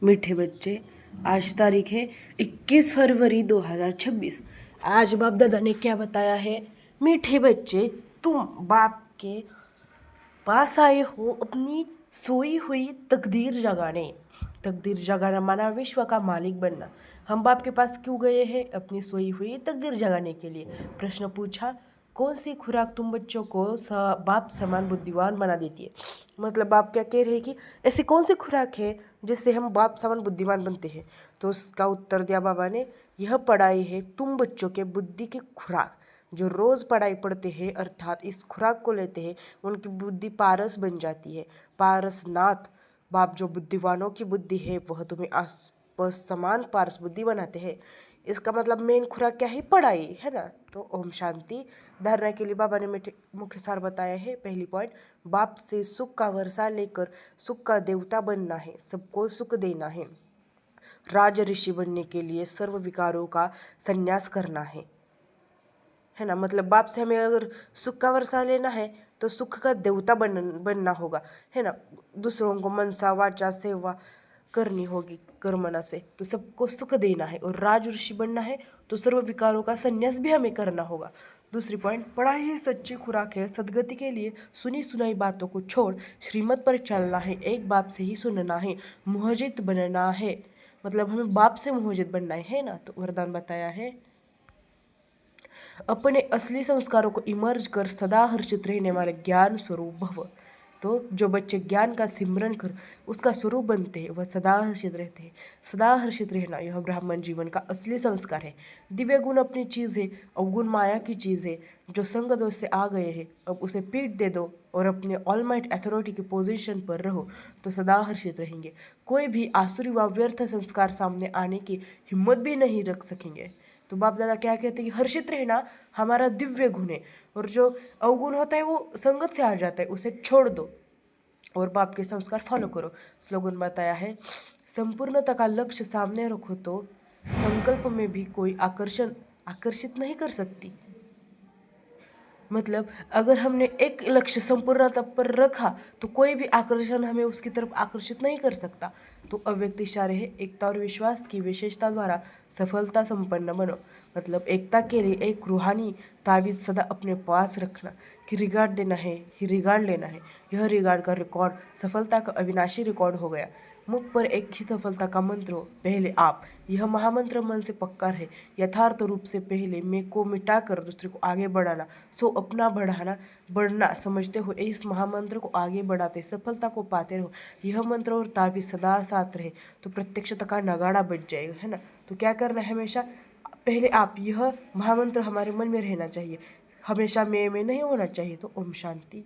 मीठे बच्चे, आज तारीख है 21 फरवरी 2026। आज बाप दादा ने क्या बताया है? मीठे बच्चे, तुम बाप के पास आए हो अपनी सोई हुई तकदीर जगाने। तकदीर जगाना माना विश्व का मालिक बनना। हम बाप के पास क्यों गए हैं? अपनी सोई हुई तकदीर जगाने के लिए। प्रश्न पूछा, कौन सी खुराक तुम बच्चों को बाप समान बुद्धिमान बना देती है? मतलब बाप क्या कह रहे हैं कि ऐसी कौन सी खुराक है जिससे हम बाप समान बुद्धिमान बनते हैं? तो उसका उत्तर दिया बाबा ने, यह पढ़ाई है तुम बच्चों के बुद्धि की खुराक। जो रोज़ पढ़ाई पढ़ते हैं अर्थात इस खुराक को लेते हैं, उनकी बुद्धि पारस बन जाती है। पारसनाथ बाप जो बुद्धिवानों की बुद्धि है वह तुम्हें आसपास समान पारस बुद्धि बनाते हैं। इसका मतलब मेन खुराक क्या है? पढ़ाई है ना। तो ओम शांति। धारणा के लिए बाबा ने मुख्य सार बताया है। पहली पॉइंट, बाप से सुख का वर्षा लेकर सुख का देवता बनना है, सबको सुख देना है। राज ऋषि बनने के लिए सर्व विकारों का संन्यास करना है ना। मतलब बाप से हमें अगर सुख का वर्षा लेना है तो सुख का देवता बनना होगा, है ना। दूसरों को मनसा वाचा सेवा करनी होगी कर्मणा से, तो सबको सुख देना है। और राज ऋषि बनना है तो सर्व विकारों का संन्यास भी हमें करना होगा। दूसरी पॉइंट, पढ़ाई ही सच्ची खुराक है। सदगति के लिए सुनी सुनाई बातों को छोड़ श्रीमत पर चलना है, एक बाप से ही सुनना है, मोहजित बनना है। मतलब हमें बाप से मोहजित बनना है ना। तो वरदान बताया है, अपने असली संस्कारों को इमर्ज कर सदा हर्षित रहने वाले ज्ञान स्वरूप भव। तो जो बच्चे ज्ञान का सिमरन कर उसका स्वरूप बनते हैं वह सदा हर्षित रहते हैं। सदा हर्षित रहना यह ब्राह्मण जीवन का असली संस्कार है। दिव्य गुण अपनी चीज़ है, अवगुण माया की चीज़ है। जो संग दोष से आ गए हैं अब उसे पीठ दे दो और अपने ऑलमाइट अथॉरिटी की पोजीशन पर रहो तो सदा हर्षित रहेंगे। कोई भी आसुरी व व्यर्थ संस्कार सामने आने की हिम्मत भी नहीं रख सकेंगे। तो बाप दादा क्या कहते हैं कि हर्षित रहना हमारा दिव्य गुण है, और जो अवगुण होता है वो संगत से आ जाता है, उसे छोड़ दो और बाप के संस्कार फॉलो करो। स्लोगन बताया है, संपूर्णता का लक्ष्य सामने रखो तो संकल्प में भी कोई आकर्षित नहीं कर सकती। मतलब अगर हमने एक लक्ष्य संपूर्णता पर रखा तो कोई भी आकर्षण हमें उसकी तरफ आकर्षित नहीं कर सकता। तो अव्यक्त इशारे है, एकता और विश्वास की विशेषता द्वारा सफलता संपन्न बनो। मतलब एकता के लिए एक रूहानी तावीज़ सदा अपने पास रखना कि रिगार्ड देना है ही रिगार्ड लेना है। यह रिगार्ड का रिकॉर्ड सफलता का अविनाशी रिकॉर्ड हो गया। मुख पर एक ही सफलता का मंत्र हो, पहले आप। यह महामंत्र मन से पक्का है। यथार्थ रूप से पहले मैं को मिटाकर दूसरे को आगे बढ़ाना, सो अपना बढ़ना समझते हो इस महामंत्र को आगे बढ़ाते सफलता को पाते रहो। यह मंत्र और ताबीज़ सदा साथ रहे तो प्रत्यक्षता का नगाड़ा बज जाएगा, है ना। तो क्या करना है? हमेशा पहले आप, यह महामंत्र हमारे मन में रहना चाहिए, हमेशा मैं नहीं होना चाहिए। तो ओम शांति।